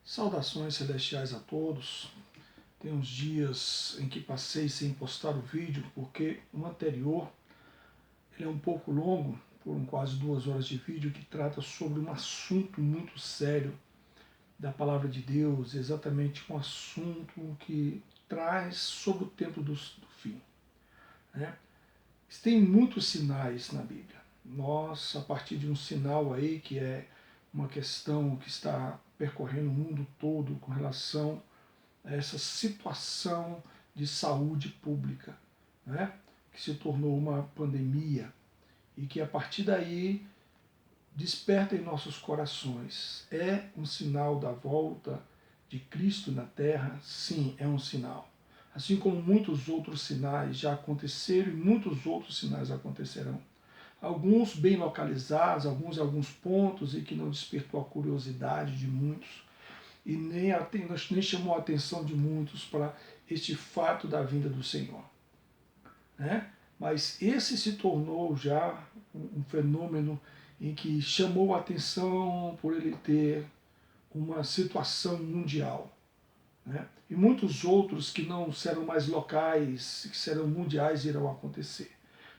Saudações celestiais a todos. Tem uns dias em que passei sem postar o vídeo, porque o anterior ele é um pouco longo, foram quase 2 horas de vídeo, que trata sobre um assunto muito sério da Palavra de Deus, exatamente um assunto que traz sobre o tempo do fim. Né? Tem muitos sinais na Bíblia. Nós, a partir de um sinal aí, que é uma questão que está percorrendo o mundo todo com relação a essa situação de saúde pública, né? Que se tornou uma pandemia e que a partir daí desperta em nossos corações. É um sinal da volta de Cristo na Terra? Sim, é um sinal. Assim como muitos outros sinais já aconteceram e muitos outros sinais acontecerão. Alguns bem localizados, alguns em alguns pontos e que não despertou a curiosidade de muitos e nem chamou a atenção de muitos para este fato da vinda do Senhor. Né? Mas esse se tornou já um fenômeno em que chamou a atenção por ele ter uma situação mundial. Né? E muitos outros que não serão mais locais, que serão mundiais, irão acontecer.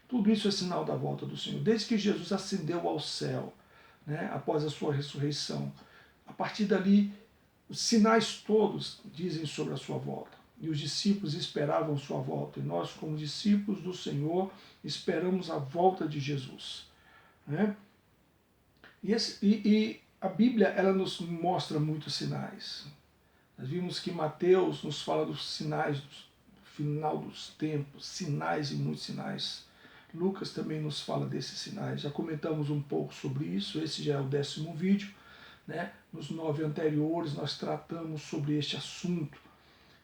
Tudo isso é sinal da volta do Senhor. Desde que Jesus ascendeu ao céu, né, após a sua ressurreição, a partir dali, os sinais todos dizem sobre a sua volta. E os discípulos esperavam sua volta. E nós, como discípulos do Senhor, esperamos a volta de Jesus. Né? E a Bíblia ela nos mostra muitos sinais. Nós vimos que Mateus nos fala dos sinais do final dos tempos, sinais e muitos sinais. Lucas também nos fala desses sinais. Já comentamos um pouco sobre isso, esse já é o 10º vídeo. Né? Nos 9 anteriores nós tratamos sobre este assunto.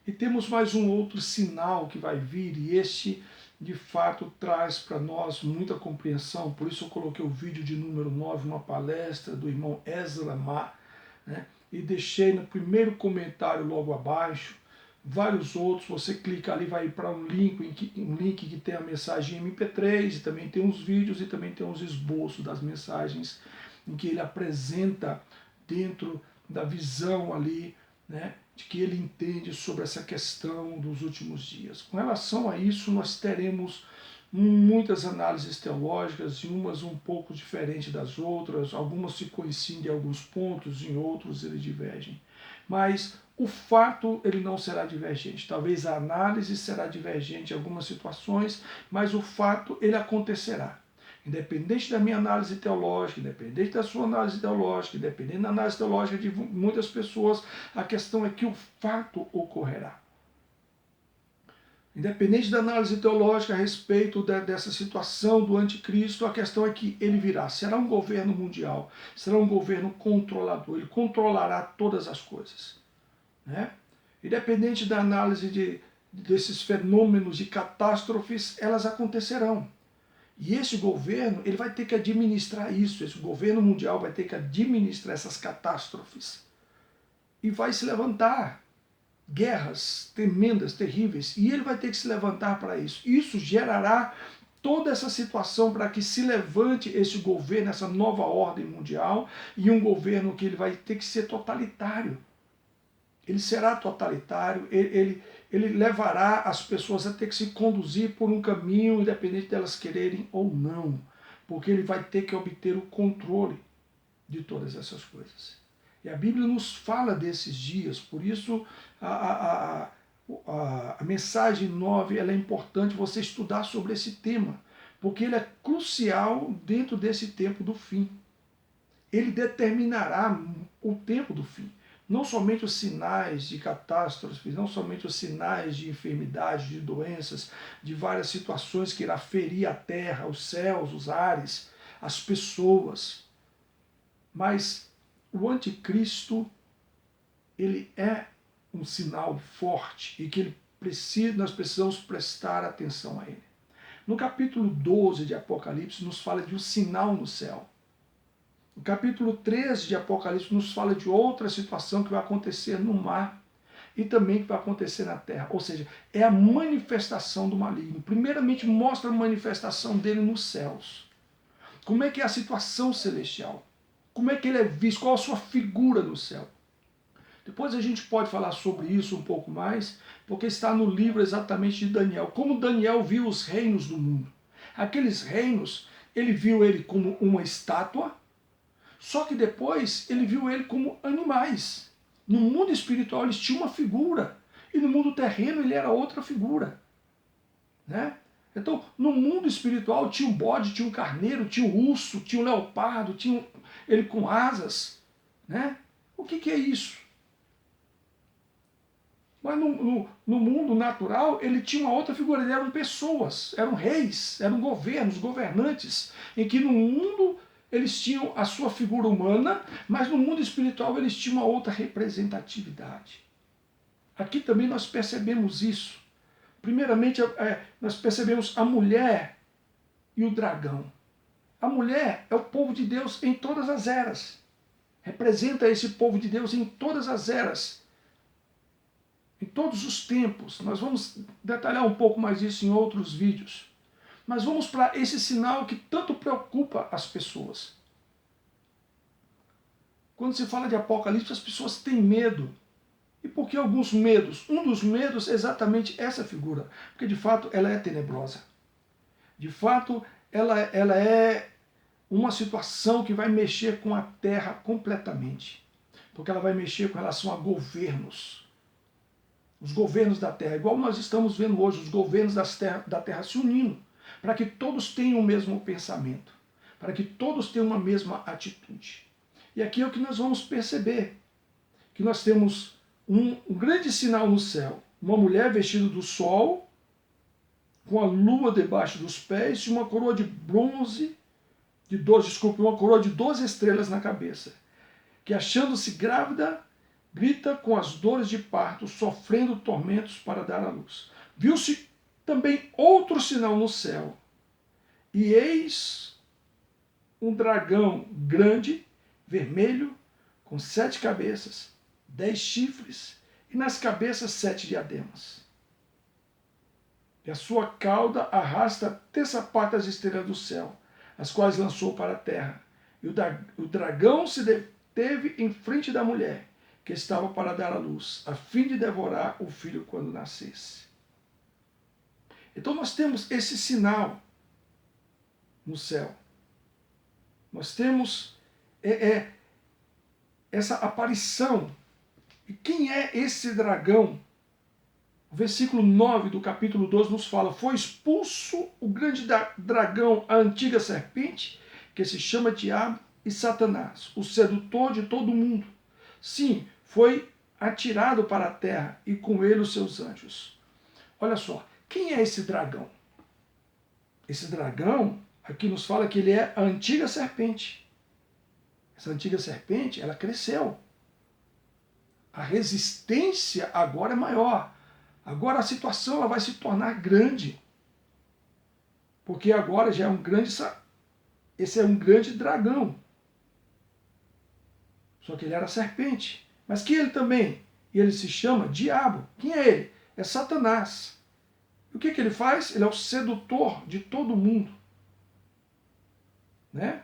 E temos mais um outro sinal que vai vir, e este de fato traz para nós muita compreensão. Por isso eu coloquei o vídeo de número 9, uma palestra do irmão Ezra Lamar, né? E deixei no primeiro comentário logo abaixo vários outros. Você clica ali, vai para um link que tem a mensagem MP3, e também tem uns vídeos e também tem uns esboços das mensagens em que ele apresenta dentro da visão ali, né, de que ele entende sobre essa questão dos últimos dias. Com relação a isso, nós teremos muitas análises teológicas, e umas um pouco diferentes das outras, algumas se coincidem em alguns pontos, em outros eles divergem. Mas o fato ele não será divergente. Talvez a análise será divergente em algumas situações, mas o fato ele acontecerá. Independente da minha análise teológica, independente da sua análise teológica, independente da análise teológica de muitas pessoas, a questão é que o fato ocorrerá. Independente da análise teológica a respeito dessa situação do anticristo, a questão é que ele virá. Será um governo mundial, será um governo controlador, ele controlará todas as coisas. Né? Independente da análise desses fenômenos de catástrofes, elas acontecerão. E esse governo ele vai ter que administrar isso, esse governo mundial vai ter que administrar essas catástrofes. E vai se levantar guerras tremendas, terríveis, e ele vai ter que se levantar para isso. Isso gerará toda essa situação para que se levante esse governo, essa nova ordem mundial, e um governo que ele vai ter que ser totalitário. Ele será totalitário, ele levará as pessoas a ter que se conduzir por um caminho, independente delas quererem ou não, porque ele vai ter que obter o controle de todas essas coisas. E a Bíblia nos fala desses dias, por isso a mensagem 9 ela é importante você estudar sobre esse tema, porque ele é crucial dentro desse tempo do fim. Ele determinará o tempo do fim. Não somente os sinais de catástrofes, não somente os sinais de enfermidade, de doenças, de várias situações que irá ferir a terra, os céus, os ares, as pessoas. Mas o anticristo, ele é um sinal forte e que nós precisamos prestar atenção a ele. No capítulo 12 de Apocalipse nos fala de um sinal no céu. O capítulo 13 de Apocalipse nos fala de outra situação que vai acontecer no mar e também que vai acontecer na terra. Ou seja, é a manifestação do maligno. Primeiramente mostra a manifestação dele nos céus. Como é que é a situação celestial? Como é que ele é visto? Qual a sua figura no céu? Depois a gente pode falar sobre isso um pouco mais, porque está no livro exatamente de Daniel. Como Daniel viu os reinos do mundo. Aqueles reinos, ele viu ele como uma estátua, só que depois ele viu ele como animais. No mundo espiritual eles tinham uma figura, e no mundo terreno ele era outra figura. Né? Então, no mundo espiritual tinha um bode, tinha um carneiro, tinha um urso, tinha um leopardo, tinha ele com asas. Né? O que é isso? Mas no mundo natural ele tinha uma outra figura, eles eram pessoas, eram reis, eram governos, governantes, em que no mundo eles tinham a sua figura humana, mas no mundo espiritual eles tinham uma outra representatividade. Aqui também nós percebemos isso. Primeiramente, nós percebemos a mulher e o dragão. A mulher é o povo de Deus em todas as eras. Representa esse povo de Deus em todas as eras. Em todos os tempos. Nós vamos detalhar um pouco mais isso em outros vídeos. Mas vamos para esse sinal que tanto preocupa as pessoas. Quando se fala de Apocalipse, as pessoas têm medo. E por que alguns medos? Um dos medos é exatamente essa figura, porque de fato ela é tenebrosa. De fato, ela é uma situação que vai mexer com a terra completamente. Porque ela vai mexer com relação a governos. Os governos da terra, igual nós estamos vendo hoje, os governos da terra se unindo, para que todos tenham o mesmo pensamento, para que todos tenham uma mesma atitude. E aqui é o que nós vamos perceber, que nós temos um grande sinal no céu, uma mulher vestida do sol, com a lua debaixo dos pés e uma coroa de bronze, uma coroa de 12 estrelas na cabeça, que achando-se grávida, grita com as dores de parto, sofrendo tormentos para dar à luz. Viu-se também outro sinal no céu, e eis um dragão grande, vermelho, com 7 cabeças, 10 chifres, e nas cabeças 7 diademas. E a sua cauda arrasta a terça parte das estrelas do céu, as quais lançou para a terra. E o dragão se deteve em frente da mulher, que estava para dar à luz, a fim de devorar o filho quando nascesse. Então nós temos esse sinal no céu. Nós temos essa aparição. E quem é esse dragão? O versículo 9 do capítulo 12 nos fala: foi expulso o grande dragão, a antiga serpente, que se chama Diabo e Satanás, o sedutor de todo o mundo. Sim, foi atirado para a terra e com ele os seus anjos. Olha só, quem é esse dragão? Esse dragão, aqui nos fala que ele é a antiga serpente. Essa antiga serpente, ela cresceu. A resistência agora é maior. Agora a situação ela vai se tornar grande. Porque agora já é esse é um grande dragão. Só que ele era serpente. Mas que ele também? E ele se chama Diabo. Quem é ele? É Satanás. E o que ele faz? Ele é o sedutor de todo mundo. Né?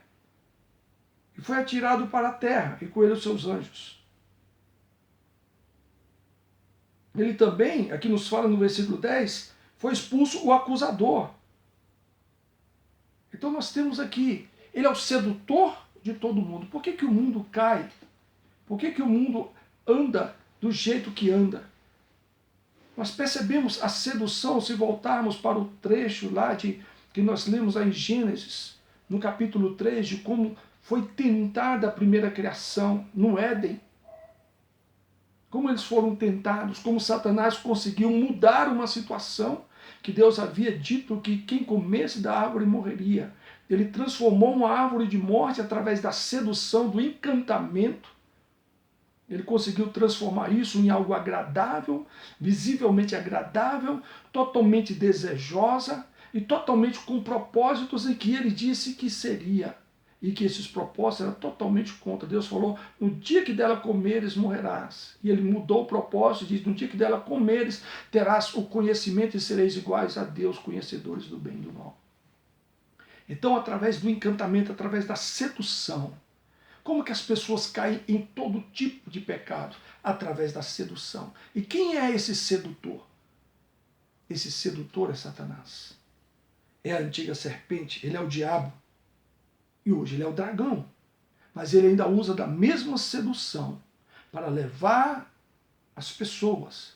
E foi atirado para a terra, e com ele os seus anjos. Ele também, aqui nos fala no versículo 10, foi expulso o acusador. Então nós temos aqui, ele é o sedutor de todo mundo. Por que o mundo cai? Por que o mundo anda do jeito que anda? Nós percebemos a sedução se voltarmos para o trecho lá que nós lemos lá em Gênesis, no capítulo 3, de como foi tentada a primeira criação no Éden. Como eles foram tentados, como Satanás conseguiu mudar uma situação que Deus havia dito que quem comesse da árvore morreria. Ele transformou uma árvore de morte através da sedução, do encantamento. Ele conseguiu transformar isso em algo agradável, visivelmente agradável, totalmente desejosa e totalmente com propósitos em que ele disse que seria. E que esses propósitos eram totalmente contra. Deus falou, no dia que dela comeres, morrerás. E ele mudou o propósito e disse, no dia que dela comeres, terás o conhecimento e sereis iguais a Deus, conhecedores do bem e do mal. Então, através do encantamento, através da sedução, Como que as pessoas caem em todo tipo de pecado? Através da sedução. E quem é esse sedutor? Esse sedutor é Satanás. É a antiga serpente, ele é o diabo. E hoje ele é o dragão. Mas ele ainda usa da mesma sedução para levar as pessoas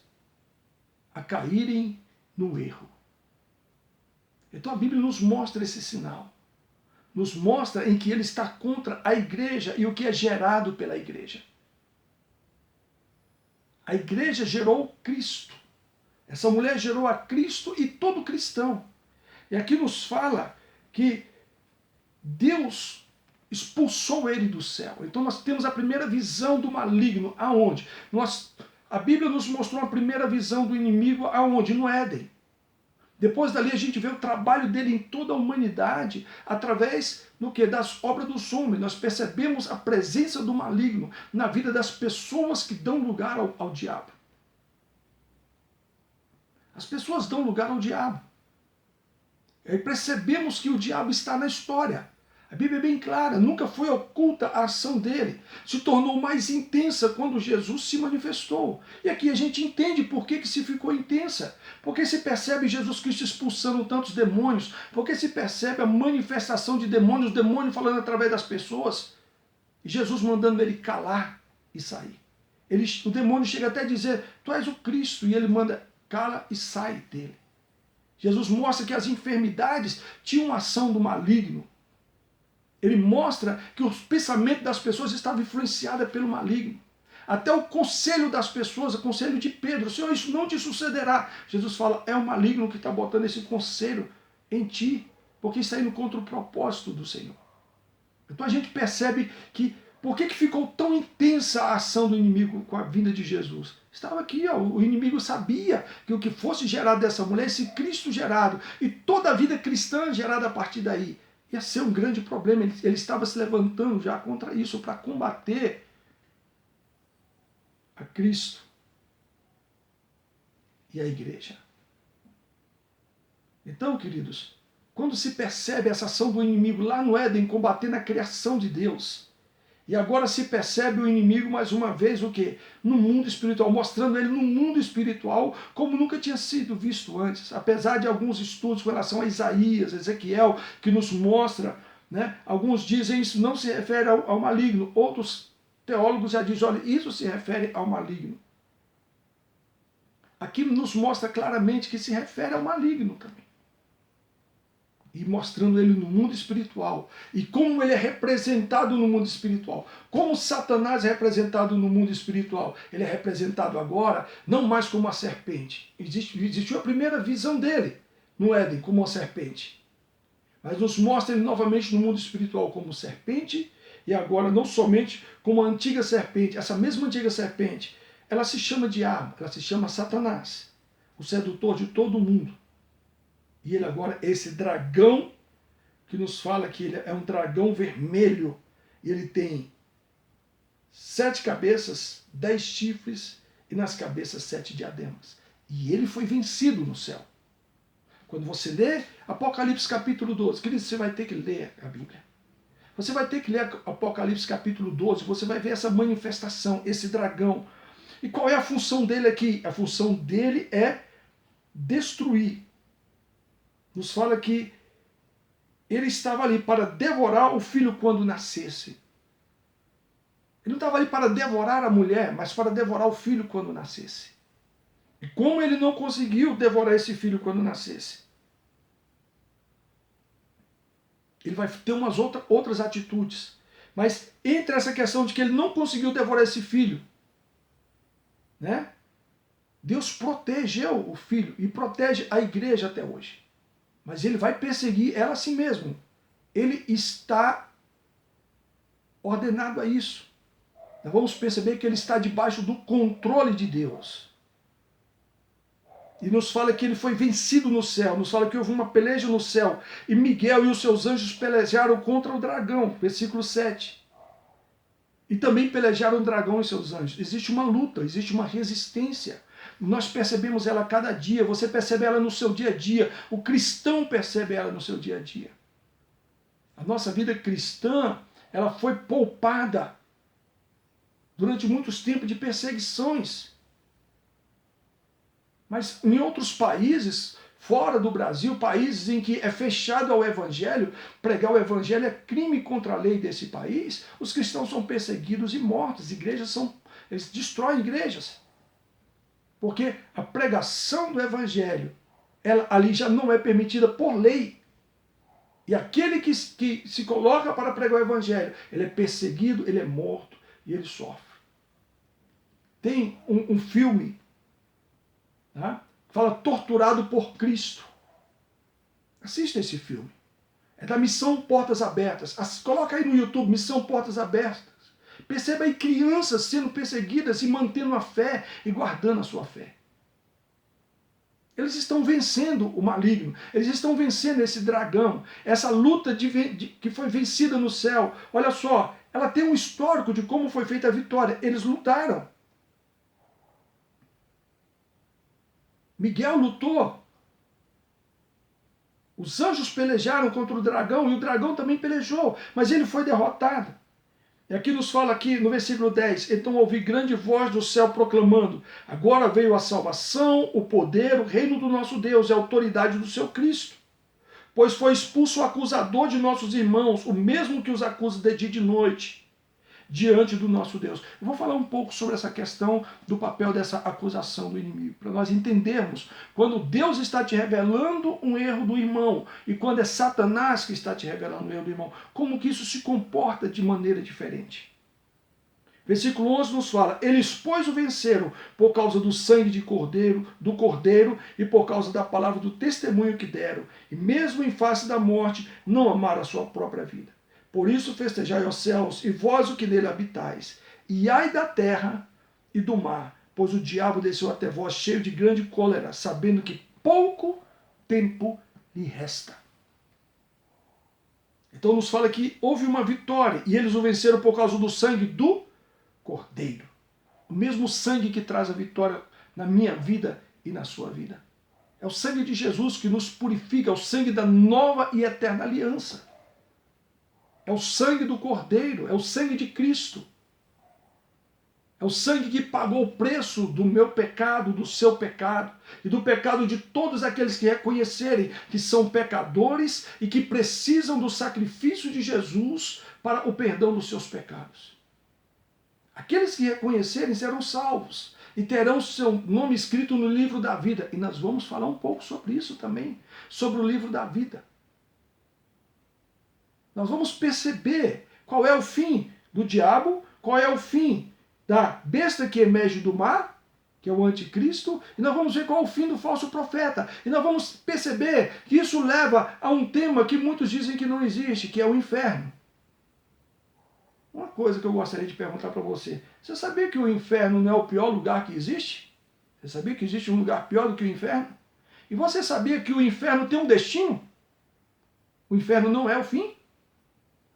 a caírem no erro. Então a Bíblia nos mostra esse sinal. Nos mostra em que ele está contra a igreja e o que é gerado pela igreja. A igreja gerou Cristo. Essa mulher gerou a Cristo e todo cristão. E aqui nos fala que Deus expulsou ele do céu. Então nós temos a primeira visão do maligno. Aonde? A Bíblia nos mostrou a primeira visão do inimigo aonde? No Éden. Depois dali a gente vê o trabalho dele em toda a humanidade através do que? Das obras dos homens. Nós percebemos a presença do maligno na vida das pessoas que dão lugar ao diabo. As pessoas dão lugar ao diabo. E aí percebemos que o diabo está na história. A Bíblia é bem clara, nunca foi oculta a ação dele. Se tornou mais intensa quando Jesus se manifestou. E aqui a gente entende por que se ficou intensa. Porque se percebe Jesus Cristo expulsando tantos demônios. Porque se percebe a manifestação de demônios, os demônios falando através das pessoas. E Jesus mandando ele calar e sair. O demônio chega até a dizer, tu és o Cristo. E ele manda, cala e sai dele. Jesus mostra que as enfermidades tinham ação do maligno. Ele mostra que os pensamentos das pessoas estavam influenciados pelo maligno. Até o conselho das pessoas, o conselho de Pedro, Senhor, isso não te sucederá. Jesus fala, é o maligno que está botando esse conselho em ti, porque está indo contra o propósito do Senhor. Então a gente percebe que, por que ficou tão intensa a ação do inimigo com a vinda de Jesus? Estava aqui, ó, o inimigo sabia que o que fosse gerado dessa mulher, esse Cristo gerado, e toda a vida cristã gerada a partir daí, ia ser um grande problema. Ele estava se levantando já contra isso, para combater a Cristo e a igreja. Então, queridos, quando se percebe essa ação do inimigo lá no Éden, combatendo a criação de Deus, e agora se percebe o inimigo mais uma vez o quê? No mundo espiritual, mostrando ele no mundo espiritual como nunca tinha sido visto antes. Apesar de alguns estudos com relação a Isaías, Ezequiel, que nos mostra, né? Alguns dizem isso não se refere ao maligno, outros teólogos já dizem, olha, isso se refere ao maligno. Aqui nos mostra claramente que se refere ao maligno também. E mostrando ele no mundo espiritual. E como ele é representado no mundo espiritual. Como Satanás é representado no mundo espiritual. Ele é representado agora, não mais como uma serpente. Existiu a primeira visão dele no Éden, como uma serpente. Mas nos mostra ele novamente no mundo espiritual como serpente. E agora não somente como a antiga serpente. Essa mesma antiga serpente, ela se chama diabo, ela se chama Satanás. O sedutor de todo mundo. E ele agora é esse dragão que nos fala que ele é um dragão vermelho. E ele tem 7 cabeças, 10 chifres e nas cabeças 7 diademas. E ele foi vencido no céu. Quando você lê Apocalipse capítulo 12, querido, você vai ter que ler a Bíblia. Você vai ter que ler Apocalipse capítulo 12, você vai ver essa manifestação, esse dragão. E qual é a função dele aqui? A função dele é destruir. Nos fala que ele estava ali para devorar o filho quando nascesse. Ele não estava ali para devorar a mulher, mas para devorar o filho quando nascesse. E como ele não conseguiu devorar esse filho quando nascesse? Ele vai ter umas outras atitudes. Mas entre essa questão de que ele não conseguiu devorar esse filho, né? Deus protegeu o filho e protege a igreja até hoje. Mas ele vai perseguir ela a si mesmo. Ele está ordenado a isso. Nós vamos perceber que ele está debaixo do controle de Deus. E nos fala que ele foi vencido no céu. Nos fala que houve uma peleja no céu. E Miguel e os seus anjos pelejaram contra o dragão. Versículo 7. E também pelejaram o dragão e seus anjos. Existe uma luta, existe uma resistência. Nós percebemos ela a cada dia, você percebe ela no seu dia a dia, o cristão percebe ela no seu dia a dia. A nossa vida cristã, ela foi poupada durante muitos tempos de perseguições. Mas em outros países, fora do Brasil, países em que é fechado ao evangelho, pregar o evangelho é crime contra a lei desse país, os cristãos são perseguidos e mortos, eles destroem igrejas. Porque a pregação do evangelho, ela ali já não é permitida por lei. E aquele que se coloca para pregar o evangelho, ele é perseguido, ele é morto e ele sofre. Tem um filme, tá? Fala Torturado por Cristo. Assista esse filme. É da Missão Portas Abertas. Coloca aí no YouTube, Missão Portas Abertas. Perceba aí crianças sendo perseguidas e mantendo a fé e guardando a sua fé. Eles estão vencendo o maligno. Eles estão vencendo esse dragão. Essa luta que foi vencida no céu. Olha só, ela tem um histórico de como foi feita a vitória. Eles lutaram. Miguel lutou. Os anjos pelejaram contra o dragão e o dragão também pelejou, mas ele foi derrotado. E aqui nos fala aqui no versículo 10, então ouvi grande voz do céu proclamando, agora veio a salvação, o poder, o reino do nosso Deus e a autoridade do seu Cristo. Pois foi expulso o acusador de nossos irmãos, o mesmo que os acusa de dia e de noite, diante do nosso Deus. Eu vou falar um pouco sobre essa questão do papel dessa acusação do inimigo, para nós entendermos quando Deus está te revelando um erro do irmão e quando é Satanás que está te revelando um erro do irmão, como que isso se comporta de maneira diferente. Versículo 11 nos fala, eles, pois, o venceram por causa do sangue do cordeiro e por causa da palavra do testemunho que deram, e mesmo em face da morte, não amaram a sua própria vida. Por isso festejai os céus, e vós o que nele habitais. E ai da terra e do mar, pois o diabo desceu até vós cheio de grande cólera, sabendo que pouco tempo lhe resta. Então nos fala que houve uma vitória, e eles o venceram por causa do sangue do Cordeiro. O mesmo sangue que traz a vitória na minha vida e na sua vida. É o sangue de Jesus que nos purifica, é o sangue da nova e eterna aliança. É o sangue do Cordeiro, é o sangue de Cristo. É o sangue que pagou o preço do meu pecado, do seu pecado, e do pecado de todos aqueles que reconhecerem que são pecadores e que precisam do sacrifício de Jesus para o perdão dos seus pecados. Aqueles que reconhecerem serão salvos e terão seu nome escrito no livro da vida. E nós vamos falar um pouco sobre isso também, sobre o livro da vida. Nós vamos perceber qual é o fim do diabo, qual é o fim da besta que emerge do mar, que é o anticristo, e nós vamos ver qual é o fim do falso profeta. E nós vamos perceber que isso leva a um tema que muitos dizem que não existe, que é o inferno. Uma coisa que eu gostaria de perguntar para você. Você sabia que o inferno não é o pior lugar que existe? Você sabia que existe um lugar pior do que o inferno? E você sabia que o inferno tem um destino? O inferno não é o fim?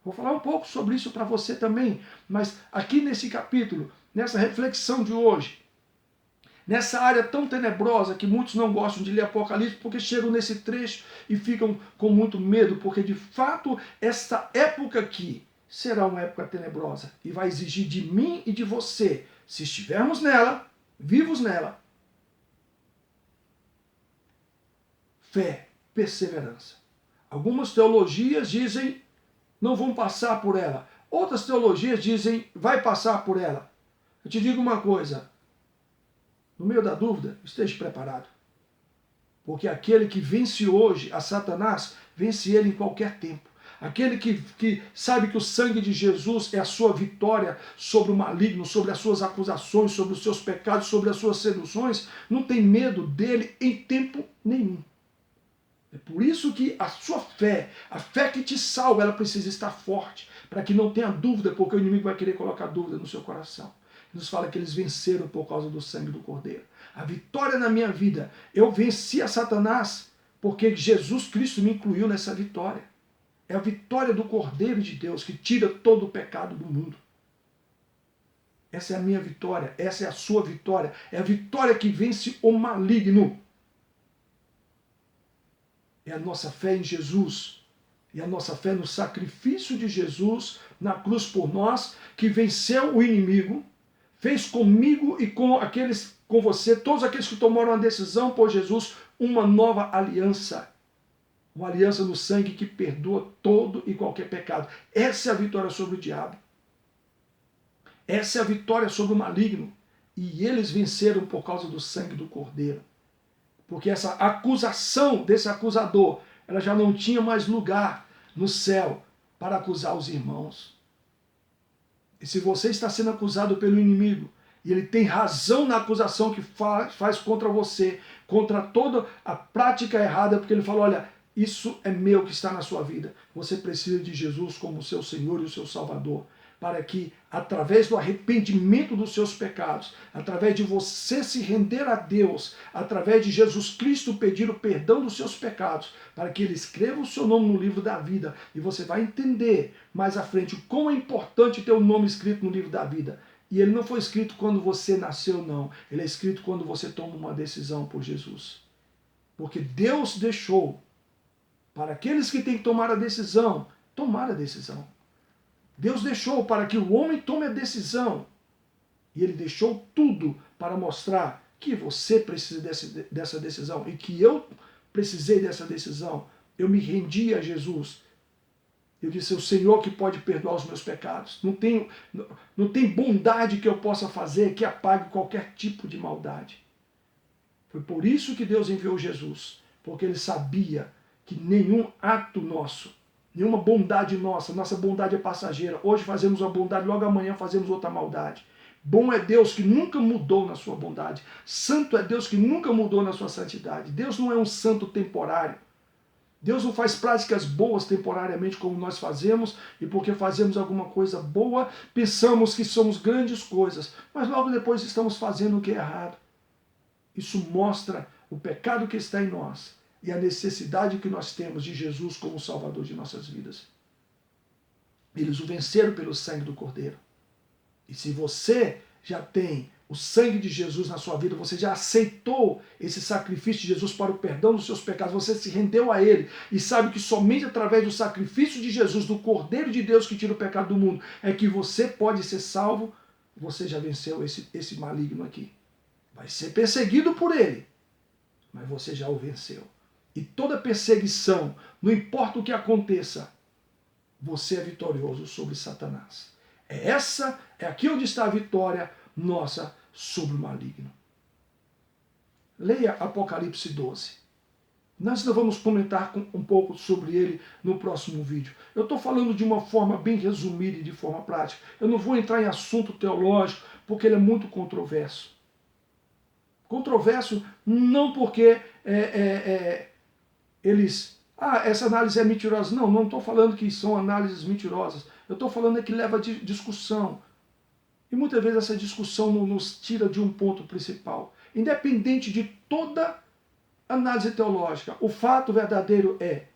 Vou falar um pouco sobre isso para você também, mas aqui nesse capítulo, nessa reflexão de hoje, nessa área tão tenebrosa que muitos não gostam de ler Apocalipse porque chegam nesse trecho e ficam com muito medo, porque de fato essa época aqui será uma época tenebrosa e vai exigir de mim e de você, se estivermos nela, vivos nela, fé, perseverança. Algumas teologias dizem não vão passar por ela. Outras teologias dizem, vai passar por ela. Eu te digo uma coisa, no meio da dúvida, esteja preparado. Porque aquele que vence hoje a Satanás, vence ele em qualquer tempo. Aquele que sabe que o sangue de Jesus é a sua vitória sobre o maligno, sobre as suas acusações, sobre os seus pecados, sobre as suas seduções, não tem medo dele em tempo nenhum. É por isso que a sua fé, a fé que te salva, ela precisa estar forte, para que não tenha dúvida, porque o inimigo vai querer colocar dúvida no seu coração. Nos fala que eles venceram por causa do sangue do Cordeiro. A vitória na minha vida, eu venci a Satanás, porque Jesus Cristo me incluiu nessa vitória. É a vitória do Cordeiro de Deus que tira todo o pecado do mundo. Essa é a minha vitória, essa é a sua vitória, é a vitória que vence o maligno. É a nossa fé em Jesus E a nossa fé no sacrifício de Jesus na cruz por nós, que venceu o inimigo, fez comigo e com aqueles, com você, todos aqueles que tomaram a decisão por Jesus, uma nova aliança. Uma aliança no sangue que perdoa todo e qualquer pecado. Essa é a vitória sobre o diabo. Essa é a vitória sobre o maligno. E eles venceram por causa do sangue do Cordeiro. Porque essa acusação desse acusador, ela já não tinha mais lugar no céu para acusar os irmãos. E se você está sendo acusado pelo inimigo, e ele tem razão na acusação que faz contra você, contra toda a prática errada, porque ele fala, olha, isso é meu que está na sua vida. Você precisa de Jesus como o seu Senhor e o seu Salvador, para que, através do arrependimento dos seus pecados, através de você se render a Deus, através de Jesus Cristo pedir o perdão dos seus pecados, para que Ele escreva o seu nome no livro da vida, e você vai entender mais à frente o quão é importante ter o nome escrito no livro da vida. E ele não foi escrito quando você nasceu, não. Ele é escrito quando você toma uma decisão por Jesus. Porque Deus deixou para aqueles que têm que tomar a decisão, tomar a decisão. Deus deixou para que o homem tome a decisão. E ele deixou tudo para mostrar que você precisa dessa decisão e que eu precisei dessa decisão. Eu me rendi a Jesus. Eu disse, é o Senhor que pode perdoar os meus pecados. Não tem bondade que eu possa fazer que apague qualquer tipo de maldade. Foi por isso que Deus enviou Jesus. Porque Ele sabia que nenhum ato nosso, nenhuma bondade nossa bondade é passageira. Hoje fazemos uma bondade, logo amanhã fazemos outra maldade. Bom é Deus que nunca mudou na sua bondade. Santo é Deus que nunca mudou na sua santidade. Deus não é um santo temporário. Deus não faz práticas boas temporariamente como nós fazemos, e porque fazemos alguma coisa boa, pensamos que somos grandes coisas, mas logo depois estamos fazendo o que é errado. Isso mostra o pecado que está em nós e a necessidade que nós temos de Jesus como Salvador de nossas vidas. Eles o venceram pelo sangue do Cordeiro. E se você já tem o sangue de Jesus na sua vida, você já aceitou esse sacrifício de Jesus para o perdão dos seus pecados, você se rendeu a Ele e sabe que somente através do sacrifício de Jesus, do Cordeiro de Deus que tira o pecado do mundo, é que você pode ser salvo, você já venceu esse maligno aqui. Vai ser perseguido por ele, mas você já o venceu. E toda perseguição, não importa o que aconteça, você é vitorioso sobre Satanás. É aqui onde está a vitória nossa sobre o maligno. Leia Apocalipse 12. Nós ainda vamos comentar um pouco sobre ele no próximo vídeo. Eu estou falando de uma forma bem resumida e de forma prática. Eu não vou entrar em assunto teológico, porque ele é muito controverso. Controverso não porque essa análise é mentirosa. Não estou falando que são análises mentirosas. Eu estou falando que leva a discussão. E muitas vezes essa discussão nos tira de um ponto principal. Independente de toda análise teológica, o fato verdadeiro é,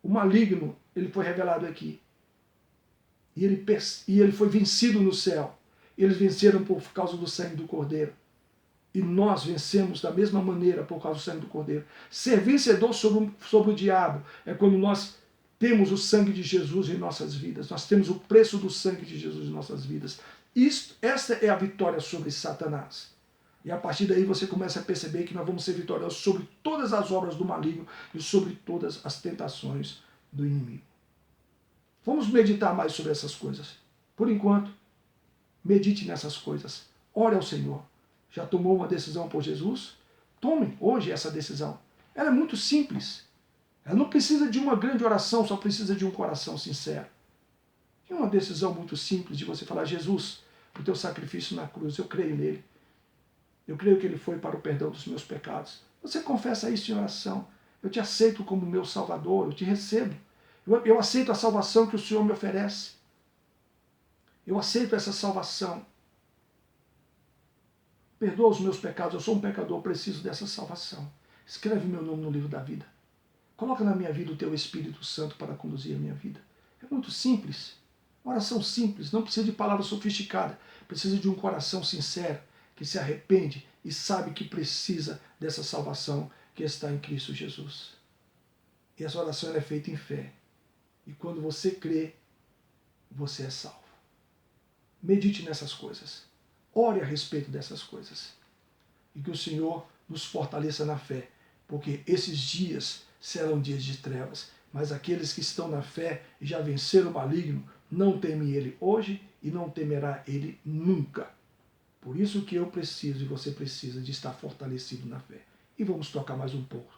o maligno, ele foi revelado aqui. E ele foi vencido no céu. Eles venceram por causa do sangue do Cordeiro. E nós vencemos da mesma maneira por causa do sangue do Cordeiro. Ser vencedor sobre o diabo é quando nós temos o sangue de Jesus em nossas vidas. Nós temos o preço do sangue de Jesus em nossas vidas. Esta é a vitória sobre Satanás. E a partir daí você começa a perceber que nós vamos ser vitoriosos sobre todas as obras do maligno e sobre todas as tentações do inimigo. Vamos meditar mais sobre essas coisas. Por enquanto, medite nessas coisas. Ore ao Senhor. Já tomou uma decisão por Jesus? Tome hoje essa decisão. Ela é muito simples. Ela não precisa de uma grande oração, só precisa de um coração sincero. E uma decisão muito simples de você falar, Jesus, o teu sacrifício na cruz, eu creio nele. Eu creio que ele foi para o perdão dos meus pecados. Você confessa isso em oração. Eu te aceito como meu Salvador, eu te recebo. Eu aceito a salvação que o Senhor me oferece. Eu aceito essa salvação. Perdoa os meus pecados, eu sou um pecador, preciso dessa salvação. Escreve meu nome no livro da vida. Coloca na minha vida o teu Espírito Santo para conduzir a minha vida. É muito simples. Oração simples, não precisa de palavra sofisticada. Precisa de um coração sincero, que se arrepende e sabe que precisa dessa salvação que está em Cristo Jesus. E essa oração é feita em fé. E quando você crê, você é salvo. Medite nessas coisas. Ore a respeito dessas coisas. E que o Senhor nos fortaleça na fé, porque esses dias serão dias de trevas, mas aqueles que estão na fé e já venceram o maligno, não temem ele hoje e não temerá ele nunca. Por isso que eu preciso e você precisa de estar fortalecido na fé. E vamos tocar mais um pouco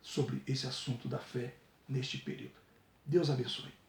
sobre esse assunto da fé neste período. Deus abençoe.